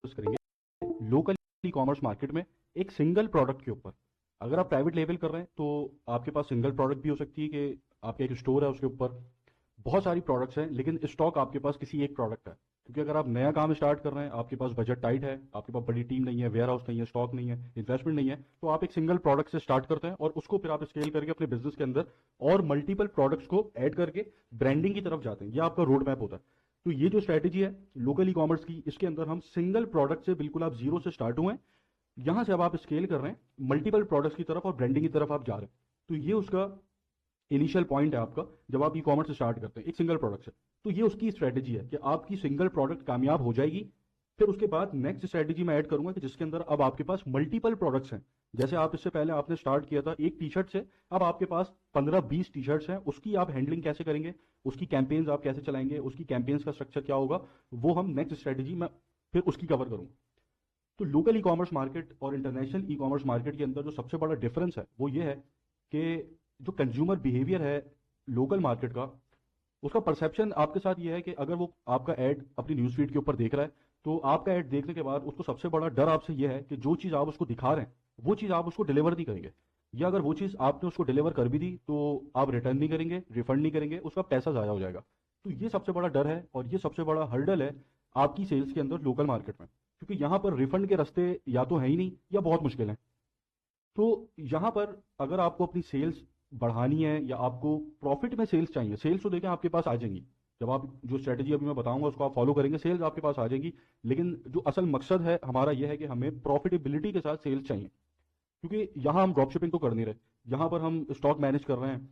Discuss करेंगे local e commerce market में एक सिंगल प्रोडक्ट के ऊपर। अगर आप प्राइवेट लेवल कर रहे हैं तो आपके पास सिंगल प्रोडक्ट भी हो सकती है कि आपका एक स्टोर है, उसके ऊपर बहुत सारी प्रोडक्ट्स हैं लेकिन स्टॉक आपके पास किसी एक प्रोडक्ट का है। क्योंकि अगर आप नया काम स्टार्ट कर रहे हैं, आपके पास बजट टाइट है, आपके पास बड़ी टीम नहीं है, वेयर हाउस नहीं है, स्टॉक नहीं है, इन्वेस्टमेंट नहीं है, तो आप एक सिंगल प्रोडक्ट से स्टार्ट करते हैं और उसको फिर आप स्केल करके अपने बिजनेस के अंदर और मल्टीपल प्रोडक्ट्स को ऐड करके ब्रांडिंग की तरफ जाते हैं। यह आपका रोड मैप होता है। तो ये जो स्ट्रैटेजी है लोकल ई कॉमर्स की, इसके अंदर हम सिंगल प्रोडक्ट से बिल्कुल आप जीरो से स्टार्ट हुए हैं, यहां से अब आप स्केल कर रहे हैं मल्टीपल प्रोडक्ट्स की तरफ और ब्रांडिंग की तरफ आप जा रहे हैं। तो ये उसका इनिशियल पॉइंट है आपका जब आप ई कॉमर्स स्टार्ट करते हैं एक सिंगल प्रोडक्ट से। तो ये उसकी स्ट्रैटेजी है कि आपकी सिंगल प्रोडक्ट कामयाब हो जाएगी। फिर उसके बाद नेक्स्ट स्ट्रैटेजी मैं ऐड करूंगा कि जिसके अंदर अब आपके पास मल्टीपल प्रोडक्ट्स हैं। जैसे आप इससे पहले आपने स्टार्ट किया था एक टी शर्ट से, अब आपके पास 15-20 टी शर्ट्स हैं, उसकी आप हैंडलिंग कैसे करेंगे, उसकी कैंपेन्स आप कैसे चलाएंगे, उसकी कैंपेन्स का स्ट्रक्चर क्या होगा, वो हम नेक्स्ट स्ट्रैटेजी में फिर उसकी कवर करूंगा। तो लोकल ई कॉमर्स मार्केट और इंटरनेशनल ई कॉमर्स मार्केट के अंदर जो सबसे बड़ा डिफरेंस है वो ये है कि जो कंज्यूमर बिहेवियर है लोकल मार्केट का, उसका परसेप्शन आपके साथ ये है कि अगर वो आपका ऐड अपनी न्यूज़ फीड के ऊपर देख रहा है तो आपका ऐड देखने के बाद उसको सबसे बड़ा डर आपसे ये है कि जो चीज़ आप उसको दिखा रहे हैं वो चीज़ आप उसको डिलीवर नहीं करेंगे, या अगर वो चीज़ आपने उसको डिलीवर कर भी दी तो आप रिटर्न नहीं करेंगे, रिफंड नहीं करेंगे, उसका पैसा ज़ाया हो जाएगा। तो ये सबसे बड़ा डर है और ये सबसे बड़ा हर्डल है आपकी सेल्स के अंदर लोकल मार्केट में, क्योंकि यहाँ पर रिफंड के रास्ते या तो है ही नहीं या बहुत मुश्किल है। तो यहाँ पर अगर आपको अपनी सेल्स बढ़ानी है या आपको प्रॉफिट में सेल्स चाहिए, सेल्स तो देखें आपके पास आ जाएंगी। जब आप जो स्ट्रेटजी अभी मैं बताऊंगा उसको आप फॉलो करेंगे, सेल्स आपके पास आ जाएगी। लेकिन जो असल मकसद है हमारा यह है कि हमें प्रॉफिटेबिलिटी के साथ सेल्स चाहिए। क्योंकि यहाँ हम ड्रॉप शिपिंग तो कर नहीं रहे, यहाँ पर हम स्टॉक मैनेज कर रहे हैं,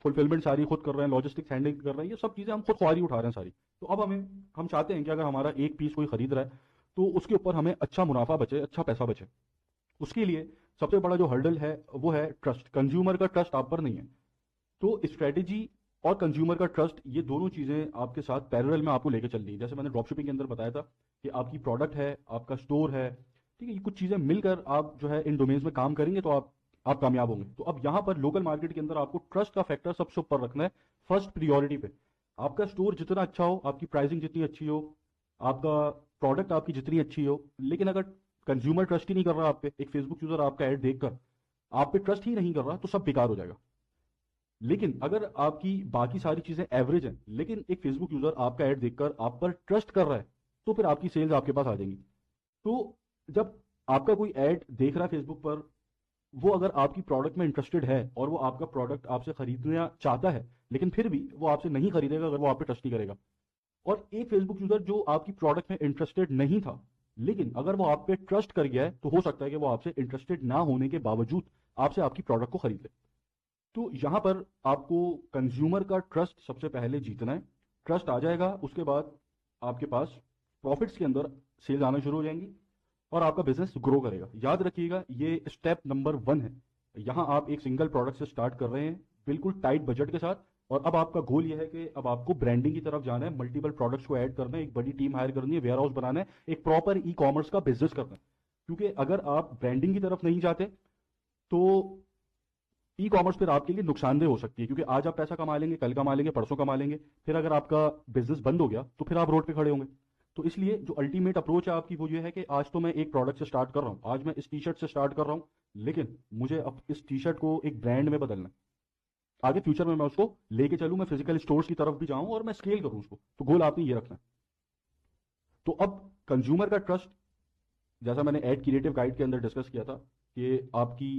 फुलफिलमेंट सारी खुद कर रहे हैं, लॉजिस्टिक्स हैंडल कर रहे हैं, ये सब चीज़ें हम खुद खुआरी उठा रहे हैं सारी। तो अब हम चाहते हैं कि अगर हमारा एक पीस कोई खरीद रहा है तो उसके ऊपर हमें अच्छा मुनाफा बचे, अच्छा पैसा बचे। उसके लिए सबसे बड़ा जो हर्डल है वो है ट्रस्ट। कंज्यूमर का ट्रस्ट आप पर नहीं है। तो स्ट्रेटेजी और कंज्यूमर का ट्रस्ट, ये दोनों चीज़ें आपके साथ पैरेलल में आपको लेके चलनी है। जैसे मैंने ड्रॉपशिपिंग के अंदर बताया था कि आपकी प्रोडक्ट है, आपका स्टोर है, ठीक है, ये कुछ चीज़ें मिलकर आप जो है इन डोमेन्स में काम करेंगे तो आप कामयाब होंगे। तो अब यहाँ पर लोकल मार्केट के अंदर आपको ट्रस्ट का फैक्टर सबसे ऊपर रखना है, फर्स्ट प्रियोरिटी पे। आपका स्टोर जितना अच्छा हो, आपकी प्राइसिंग जितनी अच्छी हो, आपका प्रोडक्ट आपकी जितनी अच्छी हो, लेकिन अगर कंज्यूमर ट्रस्ट ही नहीं कर रहा आप पे, एक फेसबुक यूजर आपका ऐड देखकर आप पे ट्रस्ट ही नहीं कर रहा, तो सब बेकार हो जाएगा। लेकिन अगर आपकी बाकी सारी चीजें एवरेज हैं लेकिन एक फेसबुक यूजर आपका ऐड देखकर आप पर ट्रस्ट कर रहा है, तो फिर आपकी सेल्स आपके पास आ जाएंगी। तो जब आपका कोई ऐड देख रहा है फेसबुक पर, वो अगर आपकी प्रोडक्ट में इंटरेस्टेड है और वो आपका प्रोडक्ट आपसे खरीदना चाहता है, लेकिन फिर भी वो आपसे नहीं खरीदेगा अगर वो आप पे ट्रस्ट नहीं करेगा। और एक फेसबुक यूजर जो आपकी प्रोडक्ट में इंटरेस्टेड नहीं था, लेकिन अगर वो आप पे ट्रस्ट कर गया है, तो हो सकता है कि वो आपसे इंटरेस्टेड ना होने के बावजूद आपसे आपकी प्रोडक्ट को खरीद ले। तो यहां पर आपको कंज्यूमर का ट्रस्ट सबसे पहले जीतना है। ट्रस्ट आ जाएगा, उसके बाद आपके पास प्रॉफिट्स के अंदर सेल्स आना शुरू हो जाएंगी और आपका बिजनेस ग्रो करेगा। याद रखिएगा ये स्टेप नंबर 1 है। यहाँ आप एक सिंगल प्रोडक्ट से स्टार्ट कर रहे हैं बिल्कुल टाइट बजट के साथ, और अब आपका गोल ये है कि अब आपको ब्रांडिंग की तरफ जाना है, मल्टीपल प्रोडक्ट्स को ऐड करना है, एक बड़ी टीम हायर करनी है, वेयर हाउस बनाना है, एक प्रॉपर ई कॉमर्स का बिजनेस करना है। क्योंकि अगर आप ब्रांडिंग की तरफ नहीं जाते तो ई कॉमर्स फिर आपके लिए नुकसानदेह हो सकती है, क्योंकि आज आप पैसा कमा लेंगे, कल कमा लेंगे, परसों कमा लेंगे, फिर अगर आपका बिजनेस बंद हो गया तो फिर आप रोड पे खड़े होंगे। तो इसलिए जो अल्टीमेट अप्रोच है आपकी वो ये है कि आज तो मैं एक प्रोडक्ट से स्टार्ट कर रहा हूँ, आज मैं इस टी शर्ट से स्टार्ट कर रहा हूँ, लेकिन मुझे अब इस टी शर्ट को एक ब्रांड में बदलना है। आगे फ्यूचर में मैं उसको लेके चलूँ, मैं फिजिकल स्टोर्स की तरफ भी जाऊँ और मैं स्केल करूँ उसको। तो गोल आपने ये रखना है। तो अब कंज्यूमर का ट्रस्ट, जैसा मैंने एड क्रिएटिव गाइड के अंदर डिस्कस किया था कि आपकी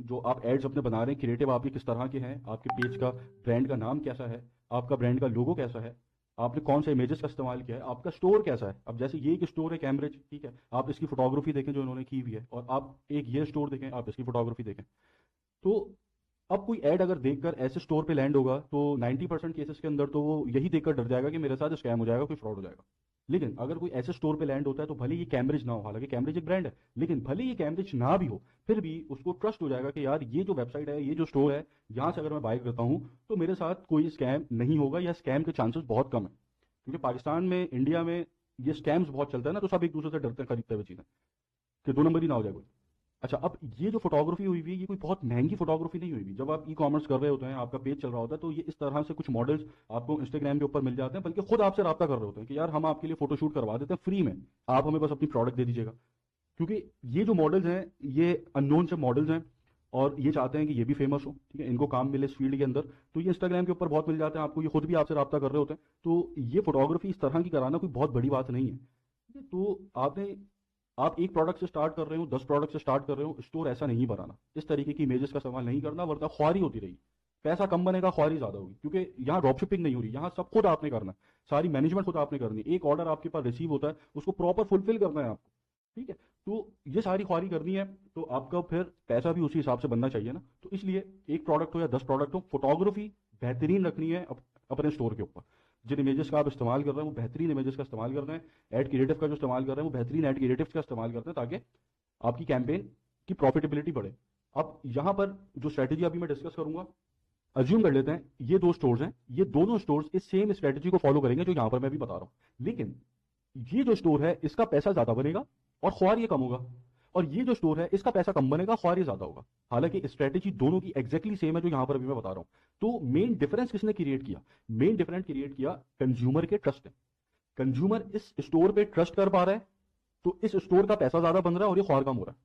जो आप एड्स अपने बना रहे हैं क्रिएटिव आपके किस तरह के हैं, आपके पेज का ब्रांड का नाम कैसा है, आपका ब्रांड का लोगो कैसा है, आपने कौन से इमेजेस का इस्तेमाल किया है, आपका स्टोर कैसा है। अब जैसे ये एक स्टोर है कैम्ब्रिज, ठीक है, आप इसकी फोटोग्राफी देखें जो इन्होंने की हुई है, और आप एक ये स्टोर देखें, आप इसकी फोटोग्राफी देखें। तो अब कोई ऐड अगर देखकर ऐसे स्टोर पे लैंड होगा तो 90% केसेस के अंदर तो वो यही देखकर डर जाएगा कि मेरे साथ स्कैम हो जाएगा, कोई फ्रॉड हो जाएगा। लेकिन अगर कोई ऐसे स्टोर पे लैंड होता है तो भले ये कैम्ब्रिज ना हो, हालांकि कैम्ब्रिज एक ब्रांड है, लेकिन भले ये कैम्ब्रिज ना भी हो, फिर भी उसको ट्रस्ट हो जाएगा कि यार ये जो वेबसाइट है, ये जो स्टोर है, यहाँ से अगर मैं बाय करता हूँ तो मेरे साथ कोई स्कैम नहीं होगा, या स्कैम के चांसेस बहुत कम है। क्योंकि पाकिस्तान में, इंडिया में ये स्कैम्स बहुत चलता है ना, तो सब एक दूसरे से डरते हैं खरीदते हुए चीज़ें कि 2 नंबर ही ना हो जाए कोई। अच्छा, अब ये जो फोटोग्राफी हुई हुई है, ये कोई बहुत महंगी फोटोग्राफी नहीं हुई हुई। जब आप ई कॉमर्स कर रहे होते हैं, आपका पेज चल रहा होता है, तो ये इस तरह से कुछ मॉडल्स आपको इंस्टाग्राम के ऊपर मिल जाते हैं, बल्कि खुद आपसे रब्ता कर रहे होते हैं कि यार हम आपके लिए फोटोशूट करवा देते हैं फ्री में, आप हमें बस अपनी प्रोडक्ट दे दीजिएगा। क्योंकि ये जो मॉडल्स हैं, ये अननोन से मॉडल्स हैं, और ये चाहते हैं कि ये भी फेमस हो, ठीक है, इनको काम मिले इस फील्ड के अंदर। तो ये इंस्टाग्राम के ऊपर बहुत मिल जाते हैं आपको, ये खुद भी आपसे रब्ता कर रहे होते हैं। तो ये फोटोग्राफी इस तरह की कराना कोई बहुत बड़ी बात नहीं है, ठीक है। तो आपने, आप एक प्रोडक्ट से स्टार्ट कर रहे हो, 10 प्रोडक्ट से स्टार्ट कर रहे हो, स्टोर ऐसा नहीं बनाना, इस तरीके की इमेजेस का इस्तेमाल नहीं करना, वरना ख्वारी होती रहेगी, पैसा कम बनेगा, ख्वारी ज्यादा होगी। क्योंकि यहाँ ड्रॉप शिपिंग नहीं हो रही, यहाँ सब खुद आपने करना है, सारी मैनेजमेंट खुद आपने करनी है। एक ऑर्डर आपके पास रिसीव होता है, उसको प्रॉपर फुलफिल करना है आपको, ठीक है। तो ये सारी ख्वारी करनी है, तो आपका फिर पैसा भी उसी हिसाब से बनना चाहिए ना। तो इसलिए एक प्रोडक्ट हो या 10 प्रोडक्ट हो, फोटोग्राफी बेहतरीन रखनी है अपने स्टोर के ऊपर। जिन इमेजेस का आप इस्तेमाल कर रहे हैं वो बेहतरीन इमेजेस का इस्तेमाल कर रहे हैं, एड क्रिएटिव का जो इस्तेमाल कर रहे हैं वो बेहतरीन एड क्रिएटिव का इस्तेमाल करते हैं, ताकि आपकी कैंपेन की प्रॉफिटेबिलिटी बढ़े। अब यहाँ पर जो स्ट्रेटेजी अभी मैं डिस्कस करूंगा, अज्यूम कर लेते हैं ये दो स्टोर्स हैं, ये दोनों स्टोर्स इस सेम स्ट्रेटेजी को फॉलो करेंगे जो यहाँ पर मैं भी बता रहा हूँ, लेकिन ये जो स्टोर है इसका पैसा ज्यादा बनेगा और ख्वार ये कम होगा, और ये जो स्टोर है इसका पैसा कम बनेगा, ख्वार ये ज्यादा होगा। हालांकि स्ट्रेटेजी दोनों की एग्जैक्टली सेम है जो यहां पर अभी मैं बता रहा हूं। तो मेन डिफरेंस किसने क्रिएट किया? मेन डिफरेंस क्रिएट किया कंज्यूमर के ट्रस्ट ने। कंज्यूमर इस स्टोर पे ट्रस्ट कर पा रहा है, तो इस स्टोर का पैसा ज्यादा बन रहा है और ये ख्वार कम हो रहा है।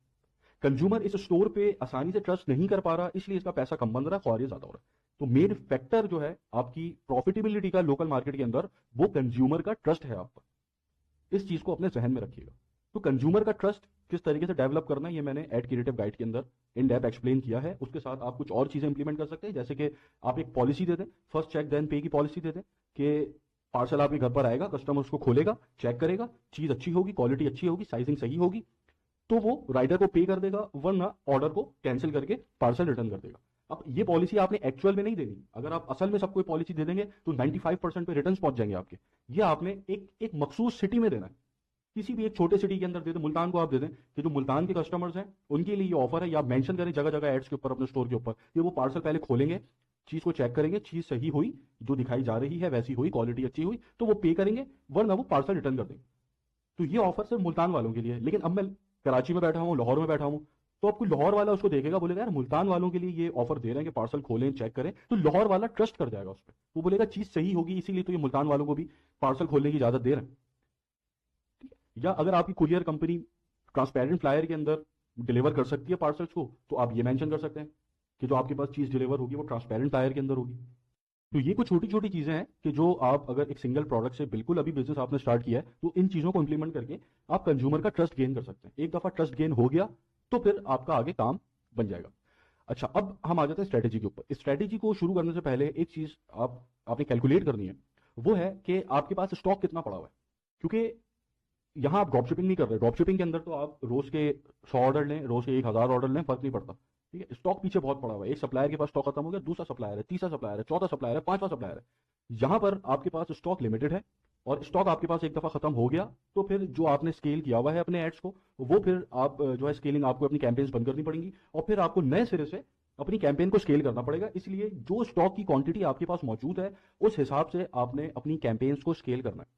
कंज्यूमर इस स्टोर पे आसानी से ट्रस्ट नहीं कर पा रहा, इसलिए इसका पैसा कम बन रहा है, ख्वार ये ज्यादा हो रहा है। तो मेन फैक्टर जो है आपकी प्रॉफिटेबिलिटी का लोकल मार्केट के अंदर, वो कंज्यूमर का ट्रस्ट है आप पर। इस चीज को अपने जहन में रखिएगा। तो कंज्यूमर का ट्रस्ट किस तरीके से डेवलप करना है, ये मैंने एड क्रिएटिव गाइड के अंदर इन डेप्थ एक्सप्लेन किया है। उसके साथ आप कुछ और चीजें इंप्लीमेंट कर सकते हैं, जैसे कि आप एक पॉलिसी दे दें, फर्स्ट चेक देन पे की पॉलिसी दे दें, कि पार्सल आपके घर पर आएगा, कस्टमर उसको खोलेगा, चेक करेगा, चीज अच्छी होगी, क्वालिटी अच्छी होगी, साइजिंग सही होगी, तो वो राइडर को पे कर देगा, वरना ऑर्डर को कैंसिल करके पार्सल रिटर्न कर देगा। अब ये पॉलिसी आपने एक्चुअल में नहीं देनी। अगर आप असल में सबको पॉलिसी दे देंगे तो 95% पे रिटर्न पहुंच जाएंगे आपके। ये आपने एक एक मखसूस सिटी में देना है, किसी भी एक छोटे सिटी के अंदर दे दें। मुल्तान को आप दे दें कि जो मुल्तान के कस्टमर्स हैं उनके लिए ये ऑफर है, या आप मेंशन करें जगह जगह एड्स के ऊपर अपने स्टोर के ऊपर, कि वो पार्सल पहले खोलेंगे, चीज को चेक करेंगे, चीज सही हुई, जो दिखाई जा रही है वैसी हुई, क्वालिटी अच्छी हुई, तो वो पे करेंगे, वरना वो पार्सल रिटर्न कर देंगे। तो ये ऑफर सिर्फ मुल्तान वालों के लिए है। लेकिन अब मैं कराची में बैठा हूँ, लाहौर में बैठा हूँ, तो आपको लाहौर वाला उसको देखेगा, बोलेगा यार मुल्तान वालों के लिए ये ऑफर दे रहे हैं कि पार्सल खोलें चेक करें, तो लाहौर वाला ट्रस्ट कर जाएगा उस पर। वो बोलेगा चीज सही होगी, इसीलिए तो ये मुल्तान वालों को भी पार्सल खोलने की इजाजत दे रहे हैं। या अगर आपकी कुरियर कंपनी ट्रांसपेरेंट फ्लायर के अंदर डिलीवर कर सकती है पार्सल्स को, तो आप ये मेंशन कर सकते हैं कि जो आपके पास चीज डिलीवर होगी वो ट्रांसपेरेंट फ्लायर के अंदर होगी। तो ये कुछ छोटी छोटी चीजें हैं कि जो आप अगर एक सिंगल प्रोडक्ट से बिल्कुल अभी बिजनेस आपने स्टार्ट किया है, तो इन चीजों को इंप्लीमेंट करके आप कंज्यूमर का ट्रस्ट गेन कर सकते हैं। एक दफा ट्रस्ट गेन हो गया तो फिर आपका आगे काम बन जाएगा। अच्छा, अब हम आ जाते हैं स्ट्रेटेजी के ऊपर। स्ट्रेटेजी को शुरू करने से पहले एक चीज आपने कैलकुलेट करनी है, वो है कि आपके पास स्टॉक कितना पड़ा हुआ है। क्योंकि यहाँ आप ड्रॉप शिपिंग नहीं कर रहे। ड्रॉप शिपिंग के अंदर तो आप रोज के 100 ऑर्डर लें, रोज के 1000 ऑर्डर लें, फर्क नहीं पड़ता, ठीक है। स्टॉक पीछे बहुत पड़ा हुआ है, एक सप्लायर के पास स्टॉक खत्म हो गया, दूसरा सप्लायर है, तीसरा सप्लायर है, चौथा सप्लायर है, पांचवा सप्लायर है। यहाँ पर आपके पास स्टॉक लिमिटेड है, और स्टॉक आपके पास एक दफा खत्म हो गया तो फिर जो आपने स्केल किया हुआ है अपने एड्स को, वो फिर आप जो है स्केलिंग आपको अपनी कैंपेन्स बंद करनी पड़ेंगी, और फिर आपको नए सिरे से अपनी कैंपेन को स्केल करना पड़ेगा। इसलिए जो स्टॉक की क्वांटिटी आपके पास मौजूद है, उस हिसाब से आपने अपनी कैंपेन्स को स्केल करना है।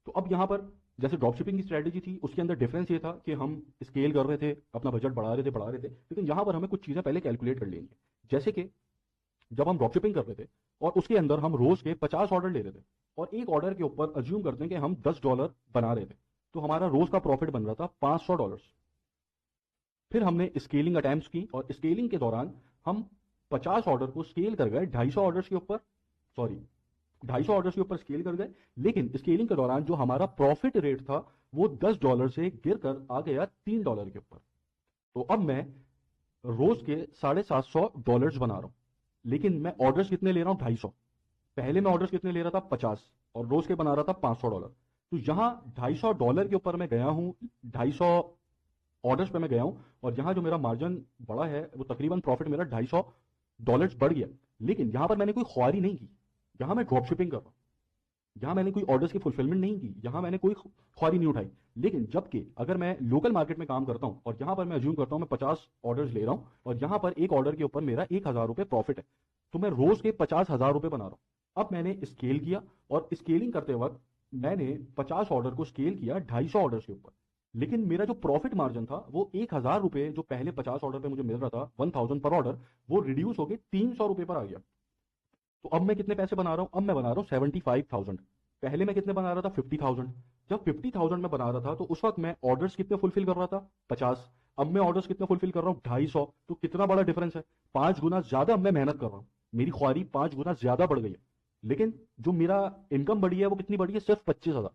तो अब यहाँ पर जैसे ड्रॉप शिपिंग की स्ट्रेटेजी थी, उसके अंदर डिफरेंस ये था कि हम स्केल कर रहे थे, अपना बजट बढ़ा रहे थे, लेकिन यहाँ पर हमें कुछ चीज़ें पहले कैलकुलेट कर लेंगे। जैसे कि जब हम ड्रॉप शिपिंग कर रहे थे और उसके अंदर हम रोज के 50 ऑर्डर ले रहे थे, और एक ऑर्डर के ऊपर अज्यूम करते हैं कि हम $10 बना रहे थे, तो हमारा रोज का प्रॉफिट बन रहा था $500। फिर हमने स्केलिंग अटेम्प्ट्स की, और स्केलिंग के दौरान हम 50 ऑर्डर को स्केल कर गए 250 ऑर्डर्स के ऊपर, सॉरी 250 ऑर्डर्स के ऊपर स्केल कर गए। लेकिन स्केलिंग के दौरान जो हमारा प्रॉफिट रेट था वो $10 से गिरकर आ गया $3 के ऊपर। तो अब मैं रोज के $750 बना रहा हूं, लेकिन मैं ऑर्डर्स कितने ले रहा हूं? 250। पहले मैं ऑर्डर्स कितने ले रहा था? 50, और रोज के बना रहा था $500। तो यहां $250 के ऊपर मैं गया हूं, 250 ऑर्डर्स पे मैं गया हूं, और यहां जो मेरा मार्जिन बढ़ा है वो तकरीबन प्रॉफिट मेरा $250 बढ़ गया। लेकिन यहां पर मैंने कोई ख्वारी नहीं की, यहां मैं ड्रॉप शिपिंग कर रहा हूं, यहां मैंने कोई ऑर्डर्स की फुलफिलमेंट नहीं की, यहां मैंने कोई ख्वारी नहीं उठाई। लेकिन जबकि अगर मैं लोकल मार्केट में काम करता हूं, और यहां पर मैं अज्यूम करता हूं मैं 50 ऑर्डर्स ले रहा हूं, और यहां पर एक ऑर्डर के ऊपर मेरा ₹1000 प्रॉफिट है, तो मैं रोज के ₹50,000 बना रहा हूं। अब मैंने स्केल किया, और स्केलिंग करते वक्त मैंने 50 ऑर्डर को स्केल किया 250 ऑर्डर्स के ऊपर। लेकिन मेरा जो प्रॉफिट मार्जिन था वो 1,000 रुपये जो पहले 50 ऑर्डर पे मुझे मिल रहा था, 1,000 पर ऑर्डर, वो रिड्यूस होके 300 रुपये पर आ गया। तो अब मैं कितने पैसे बना रहा हूँ? अब मैं बना रहा हूँ 75,000। पहले मैं कितने बना रहा था? 50,000। जब 50,000 में बना रहा था तो उस वक्त मैं ऑर्डर्स कितने फुलफिल कर रहा था? 50। अब मैं ऑर्डर्स कितने फुलफिल कर रहा हूँ? 250। तो कितना बड़ा डिफरेंस है? 5 गुना ज्यादा अब मैं मेहनत कर रहा हूँ, मेरी ख्वारी 5 गुना ज्यादा बढ़ गई है। लेकिन जो मेरा इनकम बढ़ी है वो कितनी बढ़ी है? सिर्फ 25,000।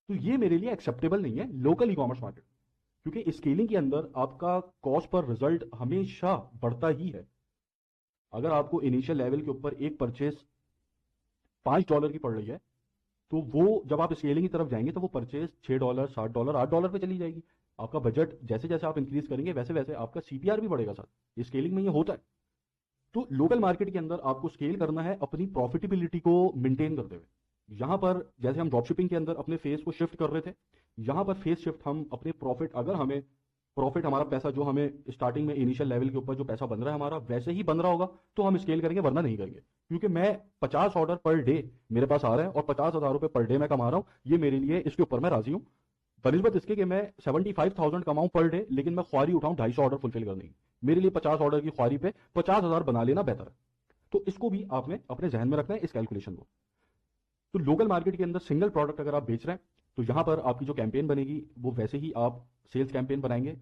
तो ये मेरे लिए एक्सेप्टेबल नहीं है लोकल ई कॉमर्स मार्केट, क्योंकि स्केलिंग के अंदर आपका कॉस्ट पर रिजल्ट हमेशा बढ़ता ही है। अगर आपको इनिशियल लेवल के ऊपर एक परचेस $5 की पड़ रही है, तो वो जब आप स्केलिंग की तरफ जाएंगे तो वो परचेज $6, $7, $8 पे चली जाएगी। आपका बजट जैसे जैसे आप इंक्रीज करेंगे वैसे वैसे आपका सीपीआर भी बढ़ेगा साथ। स्केलिंग में ये होता है। तो लोकल मार्केट के अंदर आपको स्केल करना है अपनी प्रॉफिटेबिलिटी को मेंटेन करते हुए। यहां पर जैसे हम ड्रॉपशिपिंग के अंदर अपने फेस को शिफ्ट कर रहे थे, यहां पर फेस शिफ्ट हम अपने प्रॉफिट, अगर हमें प्रॉफिट, हमारा पैसा जो हमें स्टार्टिंग में इनिशियल लेवल के ऊपर जो पैसा बन रहा है हमारा वैसे ही बन रहा होगा तो हम स्केल करेंगे, वरना नहीं करेंगे। क्योंकि मैं 50 ऑर्डर पर डे मेरे पास आ रहे हैं और 50,000 रुपये पर डे मैं कमा रहा हूं, ये मेरे लिए, इसके ऊपर मैं राजी हूं। बनस्बत इसके कि मैं 75,000 कमाऊं पर डे, लेकिन मैं ख्वारी उठाऊं 250 ऑर्डर फुलफिल करने की। मेरे लिए 50 ऑर्डर की ख्वारी पे 50,000 बना लेना बेहतर है। तो इसको भी आपने अपने जहन में रखना है, इस कैलकुलेशन को। तो लोकल मार्केट के अंदर सिंगल प्रोडक्ट अगर आप बेच रहे हैं तो यहां पर आपकी जो कैंपेन बनेगी वो वैसे ही आप सेल्स कैंपेन बनाएंगे,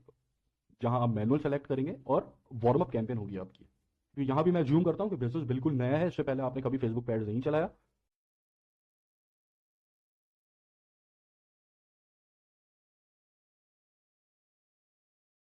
जहां आप मैनुअल सेलेक्ट करेंगे और वार्म अप कैंपेन होगी आपकी। तो यहां भी मैं ज्यूम करता हूं कि बिजनेस बिल्कुल नया है, इससे पहले आपने कभी फेसबुक पेज नहीं चलाया।